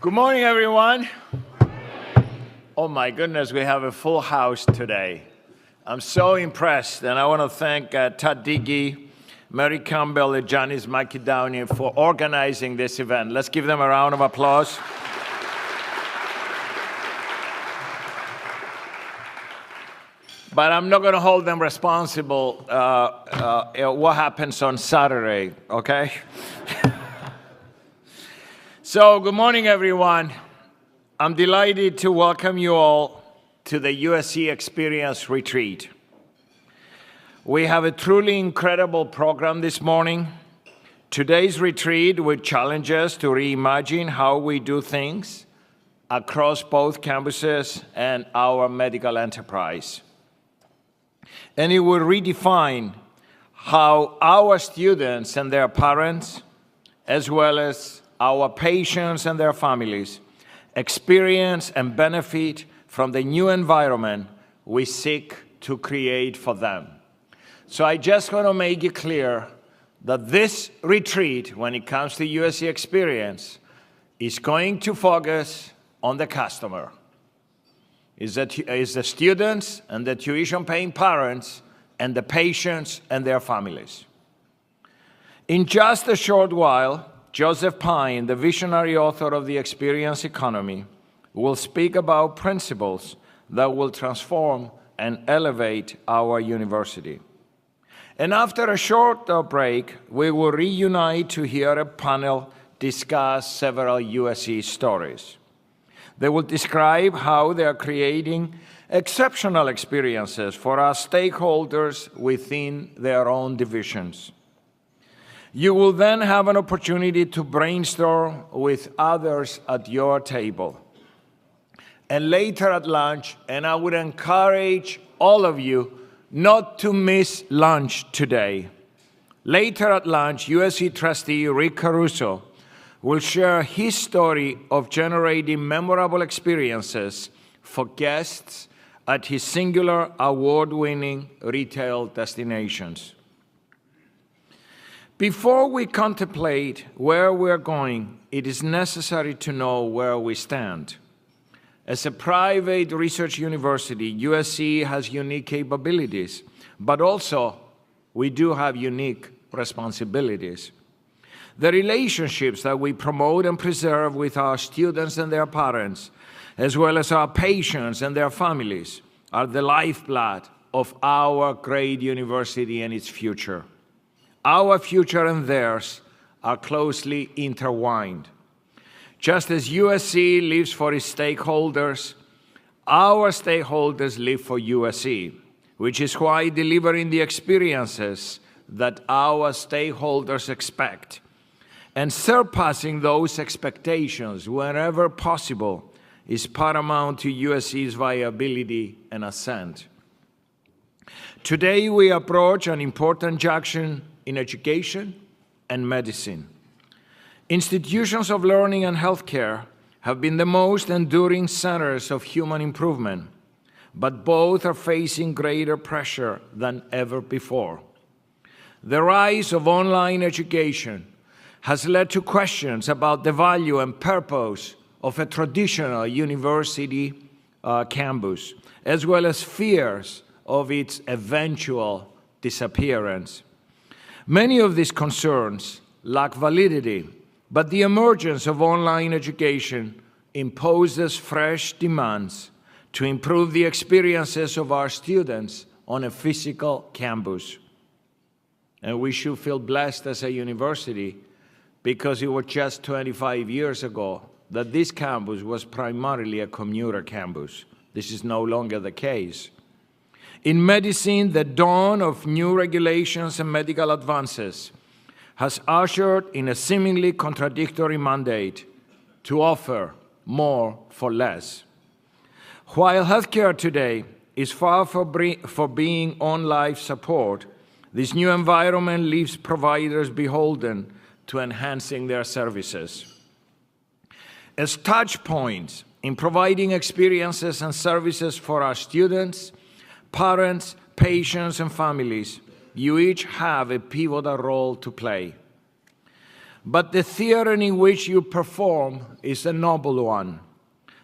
Good morning, everyone. Oh my goodness, we have a full house today. I'm so impressed, and I want to thank Todd Diggy, Mary Campbell, and Janice McKedowney for organizing this event. Let's give them a round of applause. But I'm not going to hold them responsible what happens on Saturday, okay? So, good morning, everyone. I'm delighted to welcome you all to the USC Experience Retreat. We have a truly incredible program this morning. Today's retreat will challenge us to reimagine how we do things across both campuses and our medical enterprise. And it will redefine how our students and their parents, as well as our patients and their families, experience and benefit from the new environment we seek to create for them. So I just want to make it clear that this retreat, when it comes to USC Experience, is going to focus on the customer. Is the students and the tuition-paying parents and the patients and their families. In just a short while, Joseph Pine, the visionary author of the Experience Economy, will speak about principles that will transform and elevate our university. And after a short break, we will reunite to hear a panel discuss several USC stories. They will describe how they are creating exceptional experiences for our stakeholders within their own divisions. You will then have an opportunity to brainstorm with others at your table. And later at lunch, and I would encourage all of you not to miss lunch today. Later at lunch, USC trustee Rick Caruso will share his story of generating memorable experiences for guests at his singular award-winning retail destinations. Before we contemplate where we're going, it is necessary to know where we stand. As a private research university, USC has unique capabilities, but also we do have unique responsibilities. The relationships that we promote and preserve with our students and their parents, as well as our patients and their families, are the lifeblood of our great university and its future. Our future and theirs are closely intertwined. Just as USC lives for its stakeholders, our stakeholders live for USC, which is why delivering the experiences that our stakeholders expect and surpassing those expectations wherever possible is paramount to USC's viability and ascent. Today, we approach an important junction in education and medicine. Institutions of learning and healthcare have been the most enduring centers of human improvement, but both are facing greater pressure than ever before. The rise of online education has led to questions about the value and purpose of a traditional university campus, as well as fears of its eventual disappearance. Many of these concerns lack validity, but the emergence of online education imposes fresh demands to improve the experiences of our students on a physical campus. And we should feel blessed as a university because it was just 25 years ago that this campus was primarily a commuter campus. This is no longer the case. In medicine, the dawn of new regulations and medical advances has ushered in a seemingly contradictory mandate to offer more for less. While healthcare today is far from being on life support, this new environment leaves providers beholden to enhancing their services. As touch points in providing experiences and services for our students, parents, patients, and families, you each have a pivotal role to play. but the theater in which you perform is a noble one.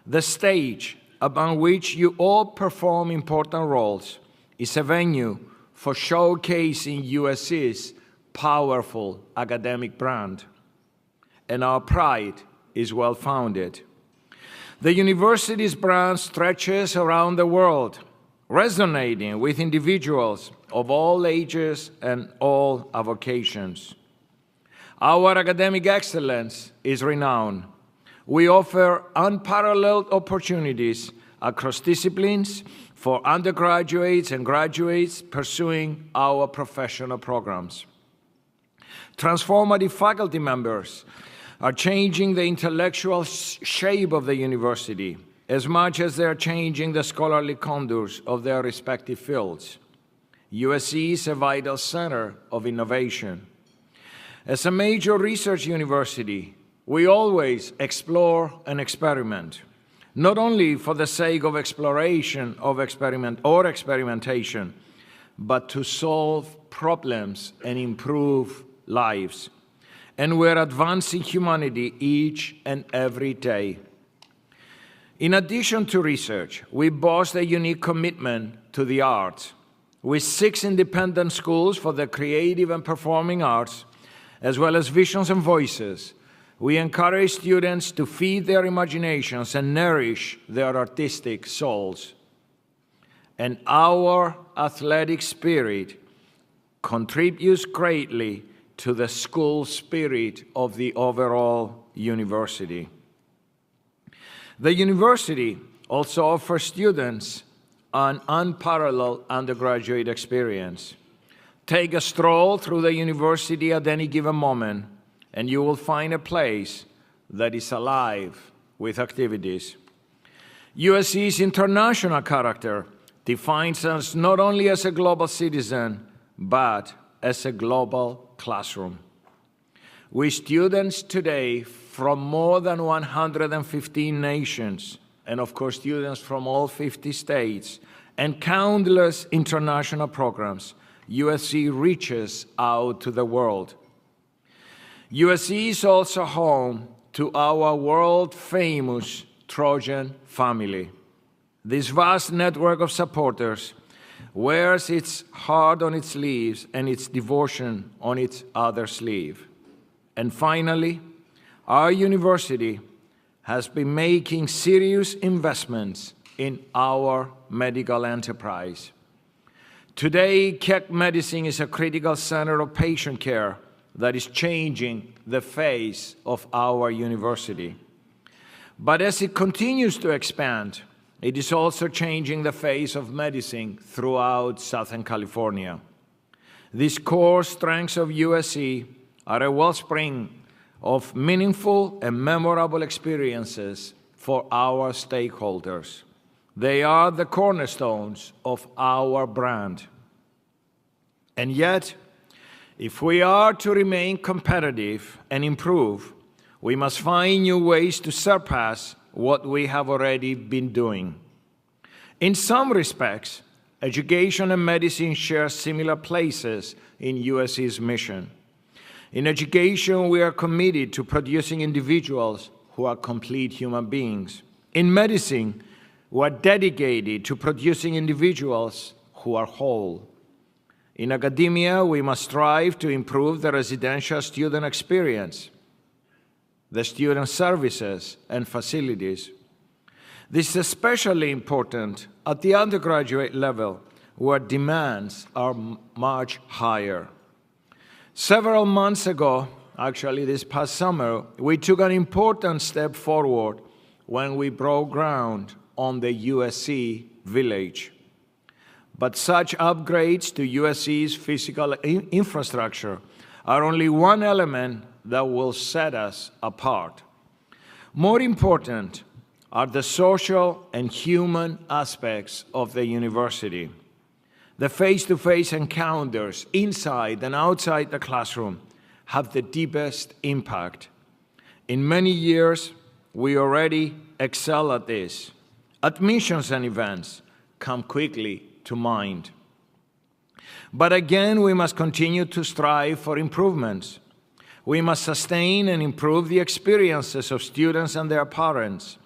The stage upon which you all perform important roles is a venue for showcasing USC's powerful academic brand, and our pride is well-founded. The university's brand stretches around the world, resonating with individuals of all ages and all avocations. Our academic excellence is renowned. We offer unparalleled opportunities across disciplines for undergraduates and graduates pursuing our professional programs. Transformative faculty members are changing the intellectual shape of the university as much as they are changing the scholarly contours of their respective fields. USC is a vital center of innovation. As a major research university, we always explore and experiment, not only for the sake of exploration of experimentation, but to solve problems and improve lives. And we're advancing humanity each and every day. In addition to research, we boast a unique commitment to the arts. With 6 independent schools for the creative and performing arts, as well as visions and voices, we encourage students to feed their imaginations and nourish their artistic souls. And our athletic spirit contributes greatly to the school spirit of the overall university. The university also offers students an unparalleled undergraduate experience. Take a stroll through the university at any given moment, and you will find a place that is alive with activities. USC's international character defines us not only as a global citizen, but as a global classroom. With students today from more than 115 nations, and of course students from all 50 states, and countless international programs, USC reaches out to the world. USC is also home to our world-famous Trojan family. This vast network of supporters wears its heart on its sleeves and its devotion on its other sleeve. And finally, our university has been making serious investments in our medical enterprise. Today, Keck Medicine is a critical center of patient care that is changing the face of our university. But as it continues to expand, it is also changing the face of medicine throughout Southern California. These core strengths of USC are a wellspring of meaningful and memorable experiences for our stakeholders. They are the cornerstones of our brand. And yet, if we are to remain competitive and improve, we must find new ways to surpass what we have already been doing. In some respects, education and medicine share similar places in USC's mission. In education, we are committed to producing individuals who are complete human beings. In medicine, we are dedicated to producing individuals who are whole. In academia, we must strive to improve the residential student experience, the student services and facilities. This is especially important at the undergraduate level, where demands are much higher. Several months ago, actually this past summer, we took an important step forward when we broke ground on the USC Village. But such upgrades to USC's physical infrastructure are only one element that will set us apart. More important are the social and human aspects of the university. The face-to-face encounters inside and outside the classroom have the deepest impact. In many years, we already excel at this. Admissions and events come quickly to mind. But again, we must continue to strive for improvements. We must sustain and improve the experiences of students and their parents,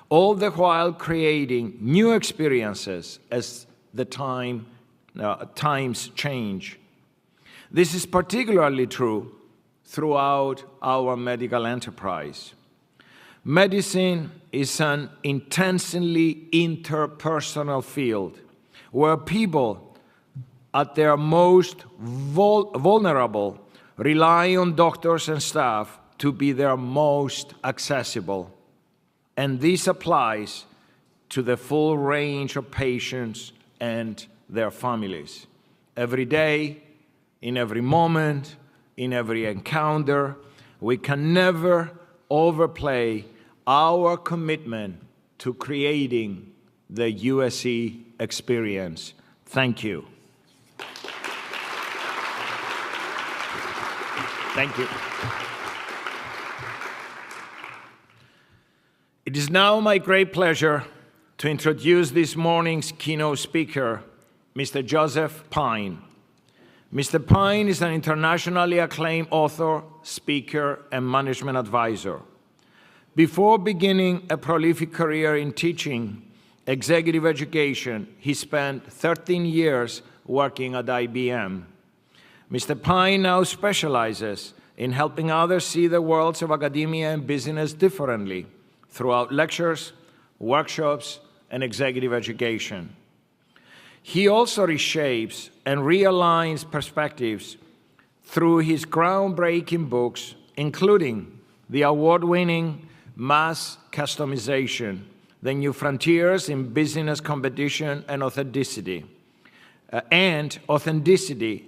all the while creating new experiences as the times change. This is particularly true throughout our medical enterprise. Medicine is an intensely interpersonal field where people at their most vulnerable rely on doctors and staff to be their most accessible. And this applies to the full range of patients and their families. Every day, in every moment, in every encounter, we can never overplay our commitment to creating the USC experience. Thank you. Thank you. It is now my great pleasure to introduce this morning's keynote speaker, Mr. Joseph Pine. Mr. Pine is an internationally acclaimed author, speaker, and management advisor. Before beginning a prolific career in teaching executive education, he spent 13 years working at IBM. Mr. Pine now specializes in helping others see the worlds of academia and business differently throughout lectures, workshops, and executive education. He also reshapes and realigns perspectives through his groundbreaking books, including the award-winning Mass Customization, The New Frontiers in Business Competition and Authenticity,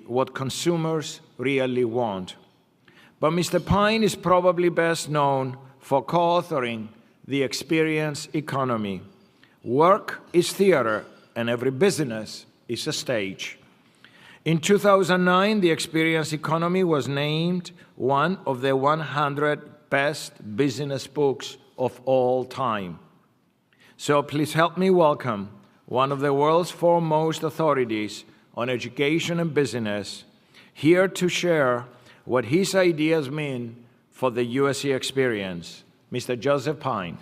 What Consumers Really Want. But Mr. Pine is probably best known for co-authoring The Experience Economy. Work is theater, and every business is a stage. In 2009, The Experience Economy was named one of the 100 best business books of all time. So please help me welcome one of the world's foremost authorities on education and business, here to share what his ideas mean for the USC experience, Mr. Joseph Pine.